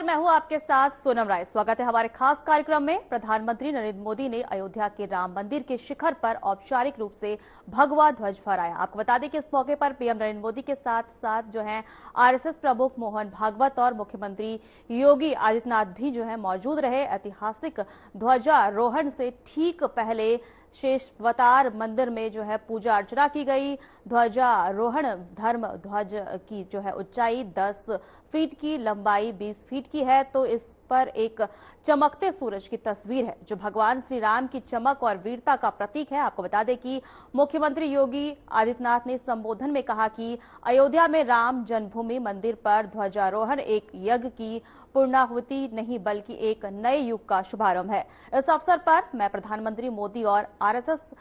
नमस्कार, मैं हूं आपके साथ सोनम राय। स्वागत है हमारे खास कार्यक्रम में। प्रधानमंत्री नरेंद्र मोदी ने अयोध्या के राम मंदिर के शिखर पर औपचारिक रूप से भगवा ध्वज फहराया। आपको बता दें कि इस मौके पर पीएम नरेंद्र मोदी के साथ साथ जो है आरएसएस प्रमुख मोहन भागवत और मुख्यमंत्री योगी आदित्यनाथ भी जो है मौजूद रहे। ऐतिहासिक ध्वजारोहण से ठीक पहले शेषवतार मंदिर में जो है पूजा अर्चना की गई। ध्वजारोहण धर्म ध्वज की जो है ऊंचाई 10 फीट की, लंबाई 20 फीट की है। तो इस पर एक चमकते सूरज की तस्वीर है जो भगवान श्री राम की चमक और वीरता का प्रतीक है। आपको बता दें कि मुख्यमंत्री योगी आदित्यनाथ ने संबोधन में कहा कि अयोध्या में राम जन्मभूमि मंदिर पर ध्वजारोहण एक यज्ञ की पूर्णाहुति नहीं बल्कि एक नए युग का शुभारंभ है। इस अवसर पर मैं प्रधानमंत्री मोदी और आरएसएस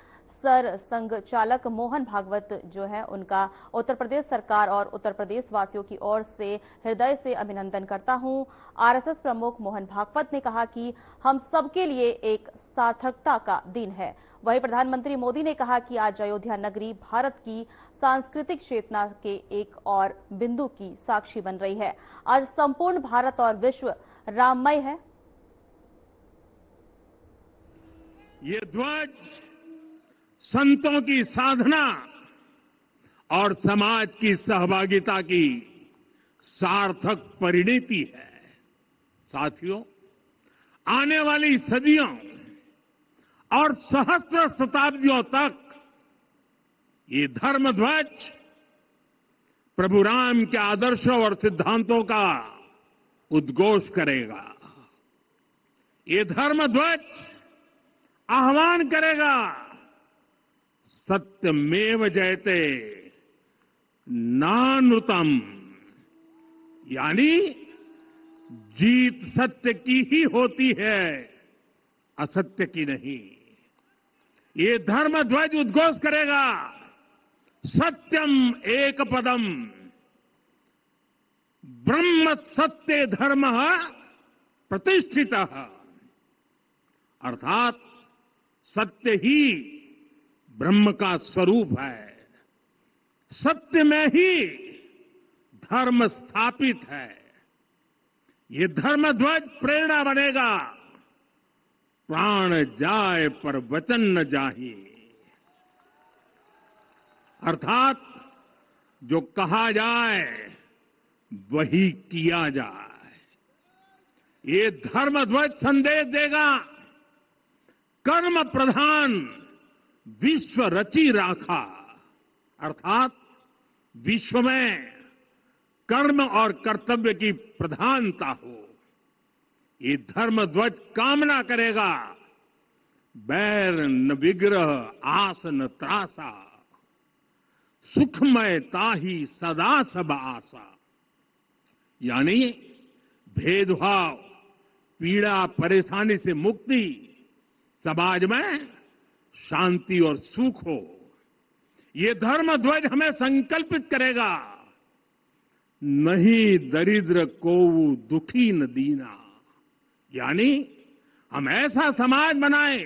सर संघ चालक मोहन भागवत जो है उनका उत्तर प्रदेश सरकार और उत्तर प्रदेश वासियों की ओर से हृदय से अभिनंदन करता हूं। आरएसएस प्रमुख मोहन भागवत ने कहा कि हम सबके लिए एक सार्थकता का दिन है। वहीं प्रधानमंत्री मोदी ने कहा कि आज अयोध्या नगरी भारत की सांस्कृतिक चेतना के एक और बिंदु की साक्षी बन रही है। आज संपूर्ण भारत और विश्व राममय है। ये ध्वज संतों की साधना और समाज की सहभागिता की सार्थक परिणति है। साथियों, आने वाली सदियों और सहस्त्र शताब्दियों तक ये धर्म ध्वज प्रभु राम के आदर्शों और सिद्धांतों का उद्घोष करेगा। ये धर्म ध्वज आह्वान करेगा, सत्यमेव जयते नानृतम, यानी जीत सत्य की ही होती है, असत्य की नहीं। ये धर्म ध्वज उद्घोष करेगा, सत्यम एक पदम ब्रह्म सत्य धर्म प्रतिष्ठित, अर्थात सत्य ही ब्रह्म का स्वरूप है, सत्य में ही धर्म स्थापित है। ये धर्म ध्वज प्रेरणा बनेगा, प्राण जाए पर वचन न जाहि, अर्थात जो कहा जाए वही किया जाए। ये धर्म ध्वज संदेश देगा, कर्म प्रधान विश्व रची राखा, अर्थात विश्व में कर्म और कर्तव्य की प्रधानता हो। ये धर्म ध्वज कामना करेगा, बैर न विग्रह आस न त्रासा, सुखमय ताहि सदा सब आशा, यानी भेदभाव पीड़ा परेशानी से मुक्ति, समाज में शांति और सुख हो। ये धर्म ध्वज हमें संकल्पित करेगा, नहीं दरिद्र कोउ दुखी न दीना, यानी हम ऐसा समाज बनाएं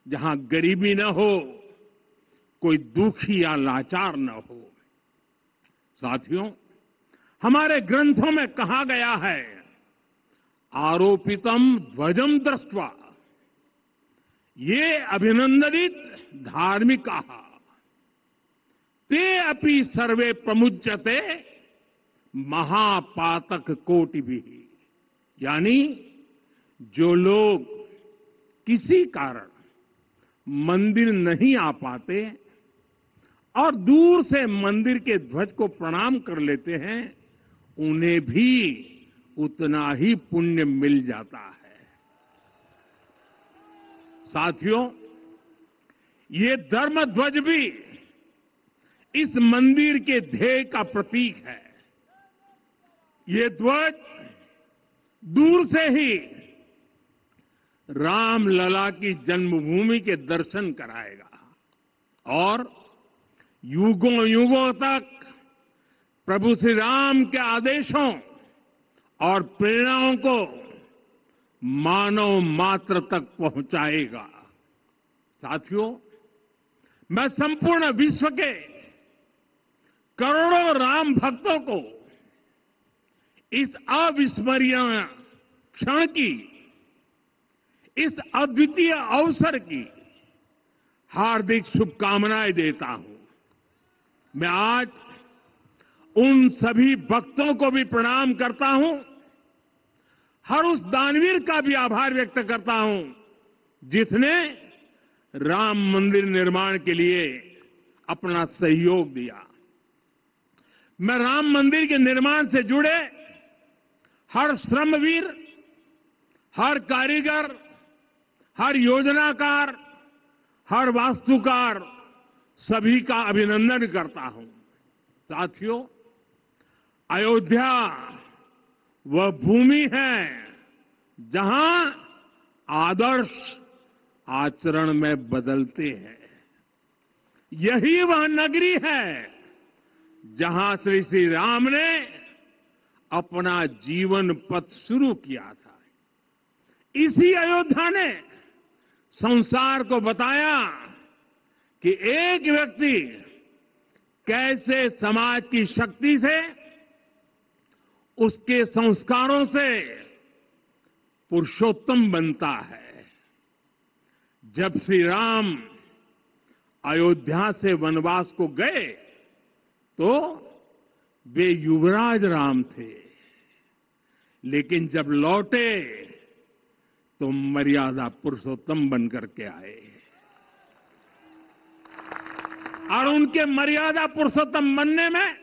जहां गरीबी न हो, कोई दुखी या लाचार न हो। साथियों, हमारे ग्रंथों में कहा गया है, आरोपितम ध्वजम दृष्ट्वा, ये अभिनंदनित धार्मिका ते अपि सर्वे प्रमुच्यते महापातक कोटि भी, यानी जो लोग किसी कारण मंदिर नहीं आ पाते और दूर से मंदिर के ध्वज को प्रणाम कर लेते हैं, उन्हें भी उतना ही पुण्य मिल जाता है। साथियों, ये धर्म ध्वज भी इस मंदिर के ध्येय का प्रतीक है। ये ध्वज दूर से ही रामलला की जन्मभूमि के दर्शन कराएगा और युगों युगों तक प्रभु श्री राम के आदेशों और प्रेरणाओं को मानव मात्र तक पहुंचाएगा। साथियों, मैं संपूर्ण विश्व के करोड़ों राम भक्तों को इस अविस्मरणीय क्षण की, इस अद्वितीय अवसर की हार्दिक शुभकामनाएं देता हूं। मैं आज उन सभी भक्तों को भी प्रणाम करता हूं, हर उस दानवीर का भी आभार व्यक्त करता हूं जिसने राम मंदिर निर्माण के लिए अपना सहयोग दिया। मैं राम मंदिर के निर्माण से जुड़े हर श्रमवीर, हर कारीगर, हर योजनाकार, हर वास्तुकार, सभी का अभिनंदन करता हूं। साथियों, अयोध्या वह भूमि है जहां आदर्श आचरण में बदलते हैं। यही वह नगरी है जहां श्री राम ने अपना जीवन पथ शुरू किया था। इसी अयोध्या ने संसार को बताया कि एक व्यक्ति कैसे समाज की शक्ति से, उसके संस्कारों से पुरुषोत्तम बनता है। जब श्री राम अयोध्या से वनवास को गए तो वे युवराज राम थे, लेकिन जब लौटे तो मर्यादा पुरुषोत्तम बनकर के आए। और उनके मर्यादा पुरुषोत्तम बनने में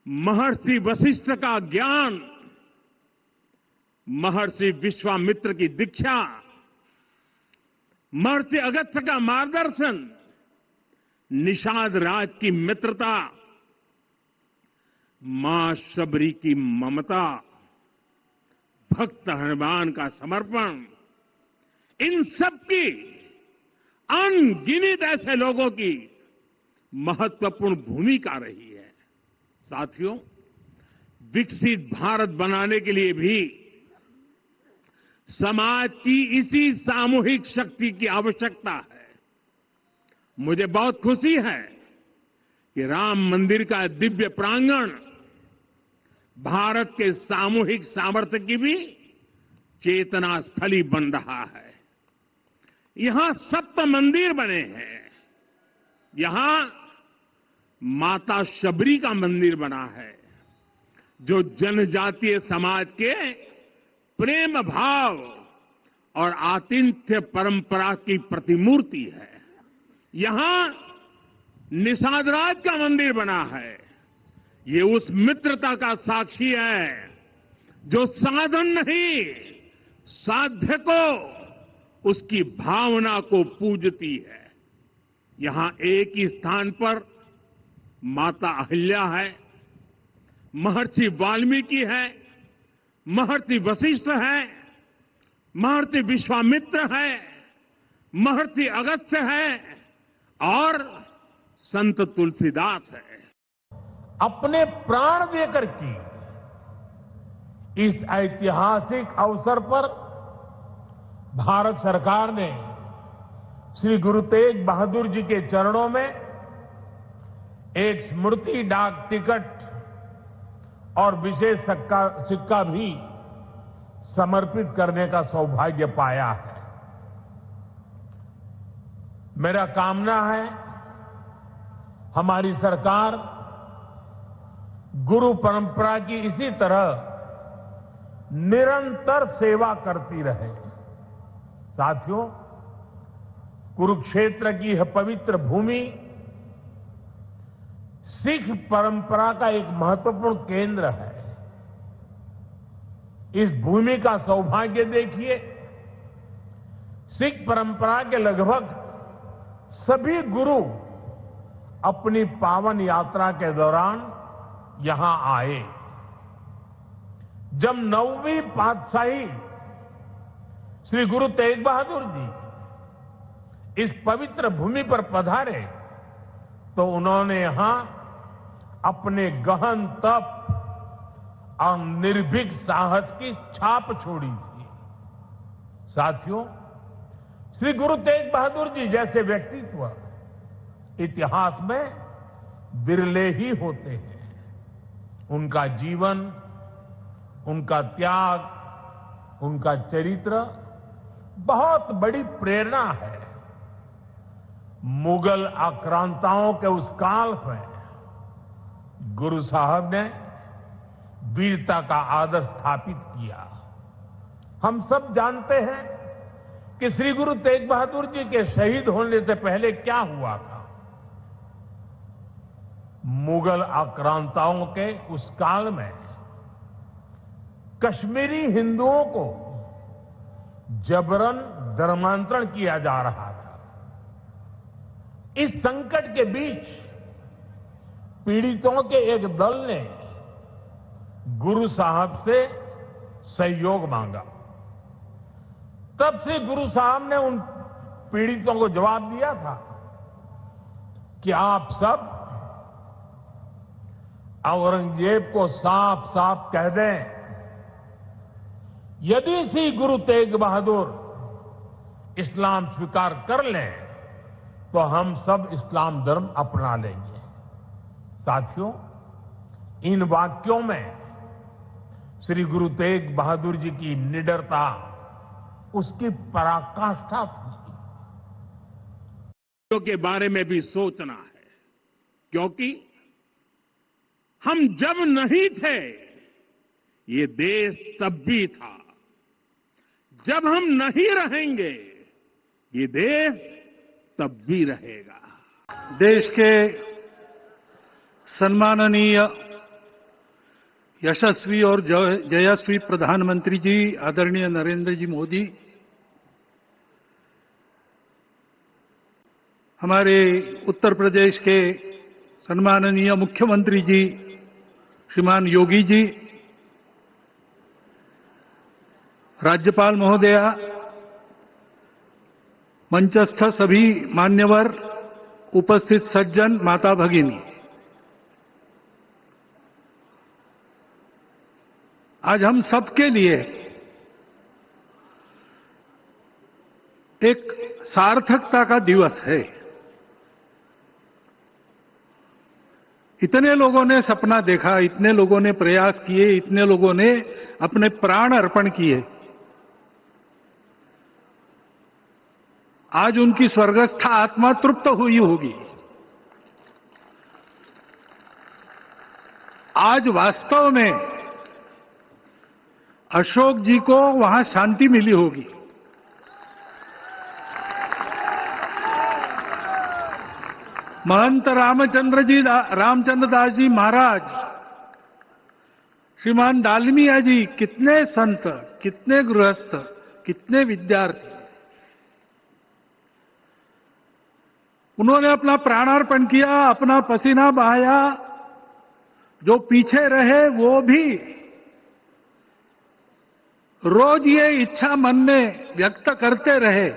महर्षि वशिष्ठ का ज्ञान, महर्षि विश्वामित्र की दीक्षा, महर्षि अगस्त्य का मार्गदर्शन, निषाद राज की मित्रता, मां शबरी की ममता, भक्त हनुमान का समर्पण, इन सब की अनगिनत ऐसे लोगों की महत्वपूर्ण भूमिका रही है। साथियों, विकसित भारत बनाने के लिए भी समाज की इसी सामूहिक शक्ति की आवश्यकता है। मुझे बहुत खुशी है कि राम मंदिर का दिव्य प्रांगण भारत के सामूहिक सामर्थ्य की भी चेतना स्थली बन रहा है। यहां सप्त मंदिर बने हैं। यहां माता शबरी का मंदिर बना है, जो जनजातीय समाज के प्रेम भाव और आतिथ्य परंपरा की प्रतिमूर्ति है। यहां निषाद राज का मंदिर बना है। ये उस मित्रता का साक्षी है जो साधन नहीं, साध्य को, उसकी भावना को पूजती है। यहां एक ही स्थान पर माता अहिल्या है, महर्षि वाल्मीकि है, महर्षि वशिष्ठ है, महर्षि विश्वामित्र है, महर्षि अगस्त्य है और संत तुलसीदास है। अपने प्राण देकर की इस ऐतिहासिक अवसर पर भारत सरकार ने श्री गुरु तेग बहादुर जी के चरणों में एक स्मृति डाक टिकट और विशेष सिक्का भी समर्पित करने का सौभाग्य पाया है। मेरा कामना है हमारी सरकार गुरु परंपरा की इसी तरह निरंतर सेवा करती रहे। साथियों, कुरुक्षेत्र की यह पवित्र भूमि सिख परंपरा का एक महत्वपूर्ण केंद्र है। इस भूमि का सौभाग्य देखिए, सिख परंपरा के लगभग सभी गुरु अपनी पावन यात्रा के दौरान यहां आए। जब 9वीं पातशाही श्री गुरु तेग बहादुर जी इस पवित्र भूमि पर पधारे तो उन्होंने यहां अपने गहन तप और निर्भीक साहस की छाप छोड़ी थी। साथियों, श्री गुरु तेग बहादुर जी जैसे व्यक्तित्व इतिहास में बिरले ही होते हैं। उनका जीवन उनका त्याग, उनका चरित्र बहुत बड़ी प्रेरणा है। मुगल आक्रांताओं के उस काल में गुरु साहब ने वीरता का आदर्श स्थापित किया। हम सब जानते हैं कि श्री गुरु तेग बहादुर जी के शहीद होने से पहले क्या हुआ था। मुगल आक्रांताओं के उस काल में कश्मीरी हिंदुओं को जबरन धर्मांतरण किया जा रहा था। इस संकट के बीच पीड़ितों के एक दल ने गुरु साहब से सहयोग मांगा। तब से गुरु साहब ने उन पीड़ितों को जवाब दिया था कि आप सब औरंगजेब को साफ साफ कह दें, यदि श्री गुरु तेग बहादुर इस्लाम स्वीकार कर लें तो हम सब इस्लाम धर्म अपना लेंगे। साथियों, इन वाक्यों में श्री गुरु तेग बहादुर जी की निडरता, उसकी पराकाष्ठा थी। के बारे में भी सोचना है, क्योंकि हम जब नहीं थे ये देश तब भी था, जब हम नहीं रहेंगे ये देश तब भी रहेगा। देश के सम्माननीय यशस्वी और जयस्वी प्रधानमंत्री जी आदरणीय नरेंद्र जी मोदी, हमारे उत्तर प्रदेश के सम्माननीय मुख्यमंत्री जी श्रीमान योगी जी, राज्यपाल महोदया, मंचस्थ सभी मान्यवर, उपस्थित सज्जन, माता भगिनी, आज हम सबके लिए एक सार्थकता का दिवस है। इतने लोगों ने सपना देखा, इतने लोगों ने प्रयास किए, इतने लोगों ने अपने प्राण अर्पण किए। आज उनकी स्वर्गस्थ आत्मा तृप्त हुई होगी। आज वास्तव में अशोक जी को वहां शांति मिली होगी। महंत रामचंद्र दास जी महाराज, श्रीमान डालमिया जी, कितने संत, कितने गृहस्थ, कितने विद्यार्थी, उन्होंने अपना प्राणार्पण किया, अपना पसीना बहाया। जो पीछे रहे वो भी रोज ये इच्छा मन में व्यक्त करते रहे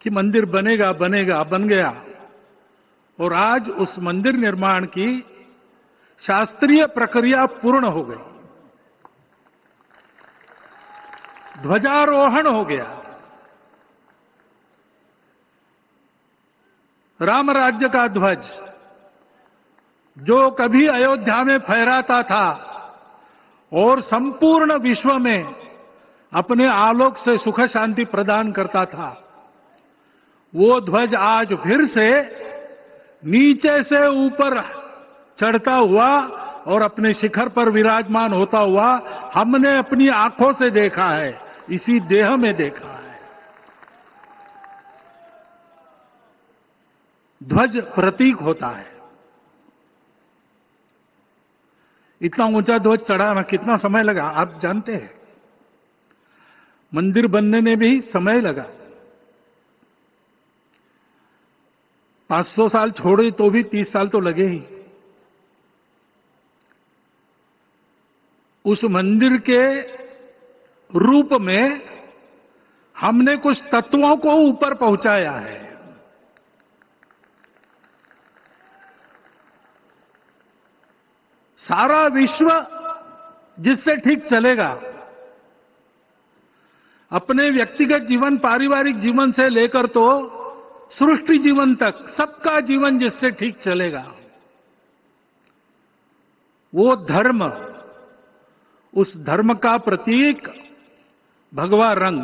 कि मंदिर बनेगा बनेगा, बन गया। और आज उस मंदिर निर्माण की शास्त्रीय प्रक्रिया पूर्ण हो गई, ध्वजारोहण हो गया, राम राज्य का ध्वज जो कभी अयोध्या में फहराता था और संपूर्ण विश्व में अपने आलोक से सुख शांति प्रदान करता था, वो ध्वज आज फिर से नीचे से ऊपर चढ़ता हुआ और अपने शिखर पर विराजमान होता हुआ हमने अपनी आंखों से देखा है, इसी देह में देखा है। ध्वज प्रतीक होता है। इतना ऊंचा ध्वज चढ़ाना कितना समय लगा आप जानते हैं। मंदिर बनने में भी समय लगा, 500 साल छोड़े तो भी 30 साल तो लगे ही। उस मंदिर के रूप में हमने कुछ तत्वों को ऊपर पहुंचाया है। सारा विश्व जिससे ठीक चलेगा, अपने व्यक्तिगत जीवन, पारिवारिक जीवन से लेकर तो सृष्टि जीवन तक सबका जीवन जिससे ठीक चलेगा, वो धर्म, उस धर्म का प्रतीक भगवा रंग,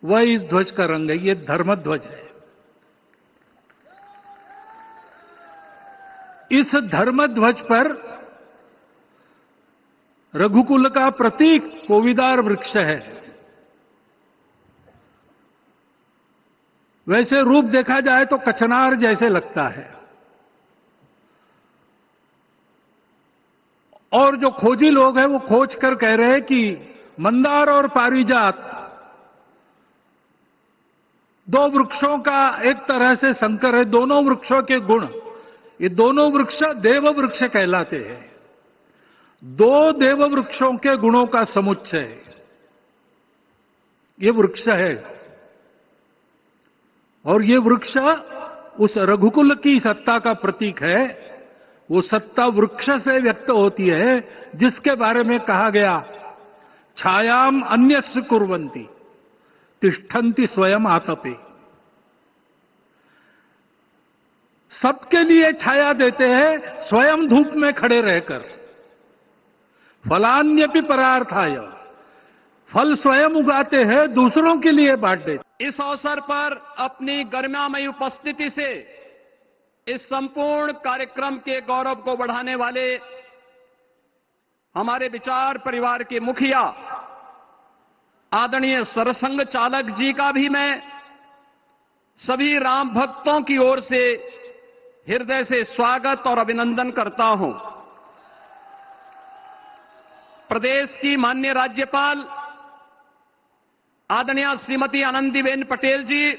वह इस ध्वज का रंग है। ये धर्म ध्वज है। इस धर्म ध्वज पर रघुकुल का प्रतीक कोविदार वृक्ष है। वैसे रूप देखा जाए तो कचनार जैसे लगता है, और जो खोजी लोग हैं वो खोज कर कह रहे हैं कि मंदार और पारिजात दो वृक्षों का एक तरह से संकर है। दोनों वृक्षों के गुण, ये दोनों वृक्ष देव वृक्ष कहलाते हैं। दो देव वृक्षों के गुणों का समुच्चय ये वृक्ष है, और ये वृक्ष उस रघुकुल की सत्ता का प्रतीक है। वो सत्ता वृक्ष से व्यक्त होती है, जिसके बारे में कहा गया, छायाम अन्यस्य कुर्वन्ति तिष्ठन्ति स्वयं आतपे। सबके लिए छाया देते हैं, स्वयं धूप में खड़े रहकर। फलान्यपि परार्थाय, फल स्वयं उगाते हैं, दूसरों के लिए बांट देते। इस अवसर पर अपनी गरिमामयी उपस्थिति से इस संपूर्ण कार्यक्रम के गौरव को बढ़ाने वाले हमारे विचार परिवार के मुखिया आदरणीय सरसंघ चालक जी का भी मैं सभी राम भक्तों की ओर से हृदय से स्वागत और अभिनंदन करता हूं। प्रदेश की माननीय राज्यपाल आदरणीय श्रीमती आनंदीबेन पटेल जी,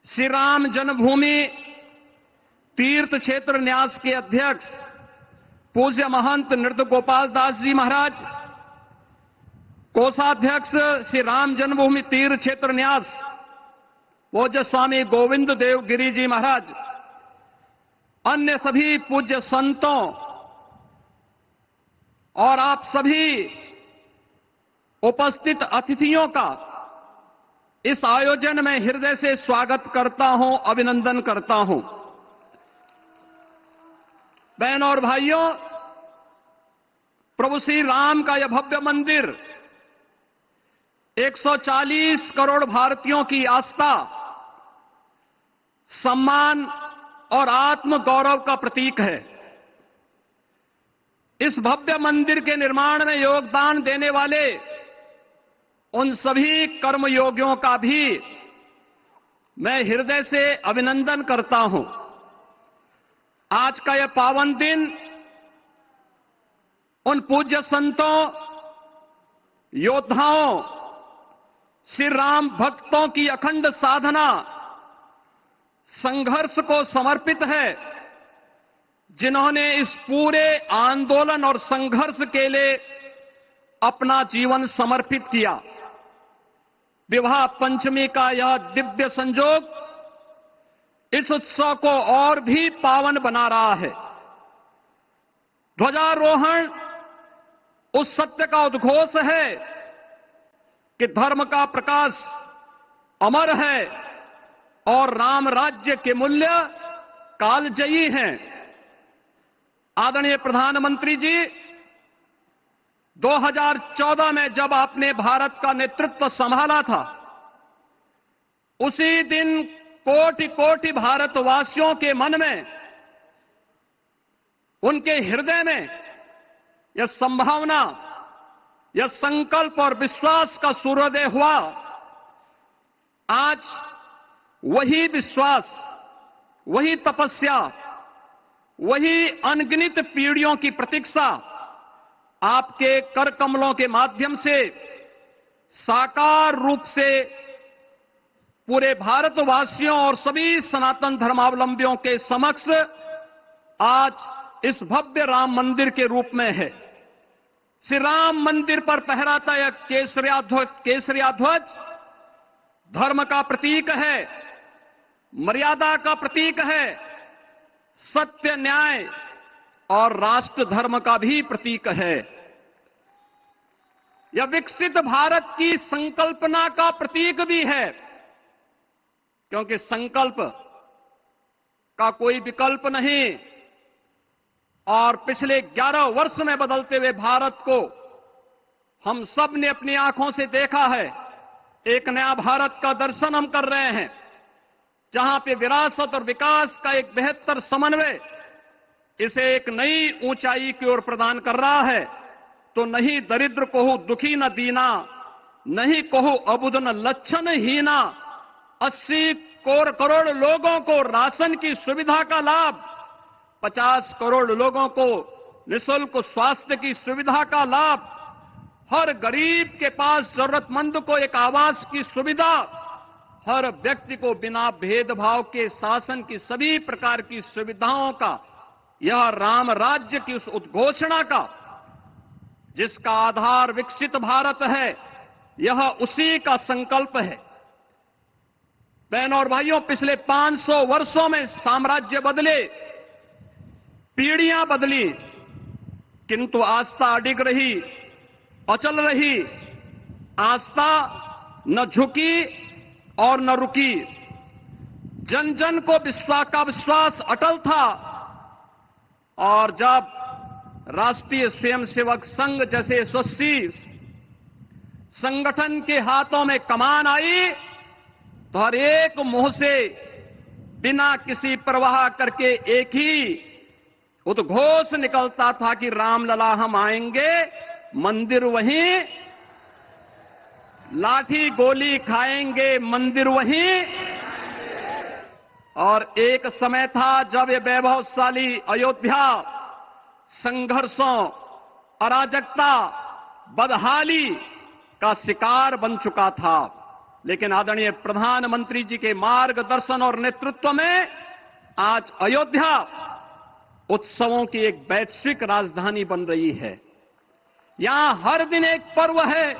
श्री राम जन्मभूमि तीर्थ क्षेत्र न्यास के अध्यक्ष पूज्य महंत नृत्य गोपाल दास जी महाराज, कोषाध्यक्ष श्री राम जन्मभूमि तीर्थ क्षेत्र न्यास पूज्य स्वामी गोविंद देव गिरी जी महाराज, अन्य सभी पूज्य संतों और आप सभी उपस्थित अतिथियों का इस आयोजन में हृदय से स्वागत करता हूं, अभिनंदन करता हूं। बहनों और भाइयों, प्रभु श्री राम का यह भव्य मंदिर 140 करोड़ भारतीयों की आस्था, सम्मान और आत्म गौरव का प्रतीक है। इस भव्य मंदिर के निर्माण में योगदान देने वाले उन सभी कर्मयोगियों का भी मैं हृदय से अभिनंदन करता हूं। आज का यह पावन दिन उन पूज्य संतों, योद्धाओं, श्री राम भक्तों की अखंड साधना, संघर्ष को समर्पित है, जिन्होंने इस पूरे आंदोलन और संघर्ष के लिए अपना जीवन समर्पित किया। विवाह पंचमी का यह दिव्य संयोग इस उत्सव को और भी पावन बना रहा है। ध्वजारोहण उस सत्य का उद्घोष है कि धर्म का प्रकाश अमर है और राम राज्य के मूल्य कालजयी हैं। आदरणीय प्रधानमंत्री जी, 2014 में जब आपने भारत का नेतृत्व संभाला था, उसी दिन कोटि कोटि भारतवासियों के मन में, उनके हृदय में यह संभावना, यह संकल्प और विश्वास का सूर्योदय हुआ। आज वही विश्वास, वही तपस्या, वही अनगिनत पीढ़ियों की प्रतीक्षा आपके कर कमलों के माध्यम से साकार रूप से पूरे भारतवासियों और सभी सनातन धर्मावलंबियों के समक्ष आज इस भव्य राम मंदिर के रूप में है। श्री राम मंदिर पर फहराता यह केसरिया ध्वज धर्म का प्रतीक है, मर्यादा का प्रतीक है, सत्य, न्याय और राष्ट्र धर्म का भी प्रतीक है। यह विकसित भारत की संकल्पना का प्रतीक भी है, क्योंकि संकल्प का कोई विकल्प नहीं। और पिछले 11 वर्ष में बदलते हुए भारत को हम सब ने अपनी आंखों से देखा है। एक नया भारत का दर्शन हम कर रहे हैं, जहां पे विरासत और विकास का एक बेहतर समन्वय इसे एक नई ऊंचाई की ओर प्रदान कर रहा है। तो नहीं दरिद्र कोहु दुखी न दीना, नहीं कोहु अबुद न लक्षण हीना। 80 करोड़ लोगों को राशन की सुविधा का लाभ, 50 करोड़ लोगों को निःशुल्क स्वास्थ्य की सुविधा का लाभ, हर गरीब के पास जरूरतमंद को एक आवास की सुविधा, हर व्यक्ति को बिना भेदभाव के शासन की सभी प्रकार की सुविधाओं का, यह राम राज्य की उस उद्घोषणा का जिसका आधार विकसित भारत है, यह उसी का संकल्प है। बहनों और भाइयों, पिछले 500 वर्षों में साम्राज्य बदले, पीढ़ियां बदली, किंतु आस्था अडिग रही, अचल रही। आस्था न झुकी और न रुकी। जन जन को विश्वास अटल था। और जब राष्ट्रीय स्वयंसेवक संघ जैसे यशस्वी संगठन के हाथों में कमान आई, तो हर एक मुंह से बिना किसी परवाह करके एक ही उद्घोष निकलता था कि रामलला हम आएंगे, मंदिर वहीं, लाठी गोली खाएंगे, मंदिर वहीं। और एक समय था जब ये वैभवशाली अयोध्या संघर्षों, अराजकता, बदहाली का शिकार बन चुका था। लेकिन आदरणीय प्रधानमंत्री जी के मार्गदर्शन और नेतृत्व में आज अयोध्या उत्सवों की एक वैश्विक राजधानी बन रही है। यहां हर दिन एक पर्व है,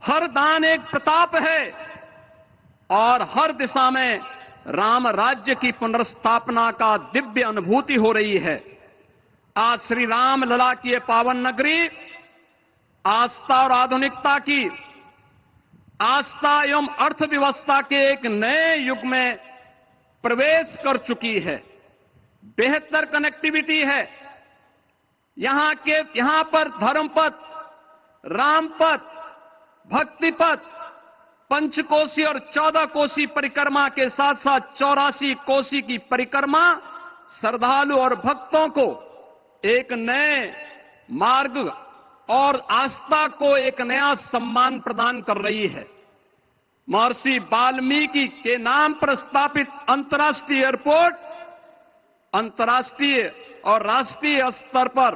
हर दान एक प्रताप है, और हर दिशा में राम राज्य की पुनर्स्थापना का दिव्य अनुभूति हो रही है। आज श्री राम लला की ये पावन नगरी आस्था और आधुनिकता की, आस्था एवं अर्थव्यवस्था के एक नए युग में प्रवेश कर चुकी है। बेहतर कनेक्टिविटी है। यहां पर धर्मपथ, रामपथ, भक्तिपथ, पंचकोसी और 14 कोसी परिक्रमा के साथ साथ 84 कोसी की परिक्रमा श्रद्धालु और भक्तों को एक नए मार्ग और आस्था को एक नया सम्मान प्रदान कर रही है। महर्षि वाल्मीकि के नाम पर स्थापित अंतर्राष्ट्रीय एयरपोर्ट अंतर्राष्ट्रीय और राष्ट्रीय स्तर पर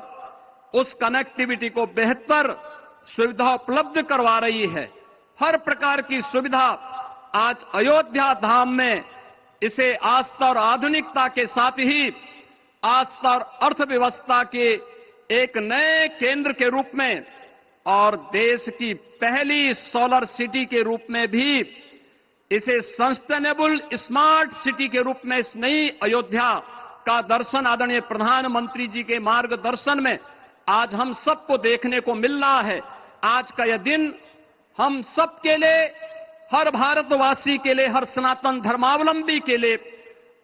उस कनेक्टिविटी को बेहतर सुविधा उपलब्ध करवा रही है। हर प्रकार की सुविधा आज अयोध्या धाम में इसे आस्था और आधुनिकता के साथ ही आस्था और अर्थव्यवस्था के एक नए केंद्र के रूप में और देश की पहली सोलर सिटी के रूप में भी, इसे सस्टेनेबल स्मार्ट सिटी के रूप में इस नई अयोध्या का दर्शन आदरणीय प्रधानमंत्री जी के मार्गदर्शन में आज हम सबको देखने को मिल रहा है। आज का यह दिन हम सबके लिए, हर भारतवासी के लिए, हर सनातन धर्मावलंबी के लिए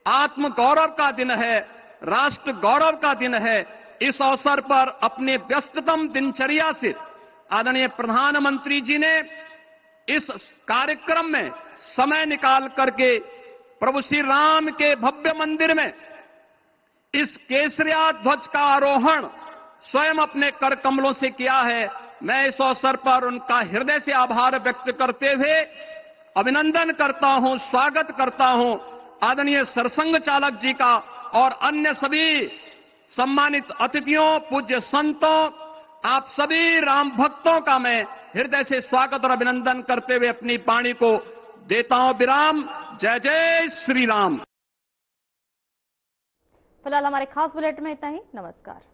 आत्म गौरव का दिन है, राष्ट्र गौरव का दिन है। इस अवसर पर अपने व्यस्ततम दिनचर्या से आदरणीय प्रधानमंत्री जी ने इस कार्यक्रम में समय निकाल करके प्रभु श्री राम के भव्य मंदिर में इस केसरिया ध्वज का आरोहण स्वयं अपने कर कमलों से किया है। मैं इस अवसर पर उनका हृदय से आभार व्यक्त करते हुए अभिनंदन करता हूं, स्वागत करता हूं आदरणीय सरसंघ चालक जी का और अन्य सभी सम्मानित अतिथियों, पूज्य संतों, आप सभी राम भक्तों का मैं हृदय से स्वागत और अभिनंदन करते हुए अपनी वाणी को देता हूं विराम। जय जय श्री राम। फिलहाल हमारे खास बुलेटिन में इतना ही। नमस्कार।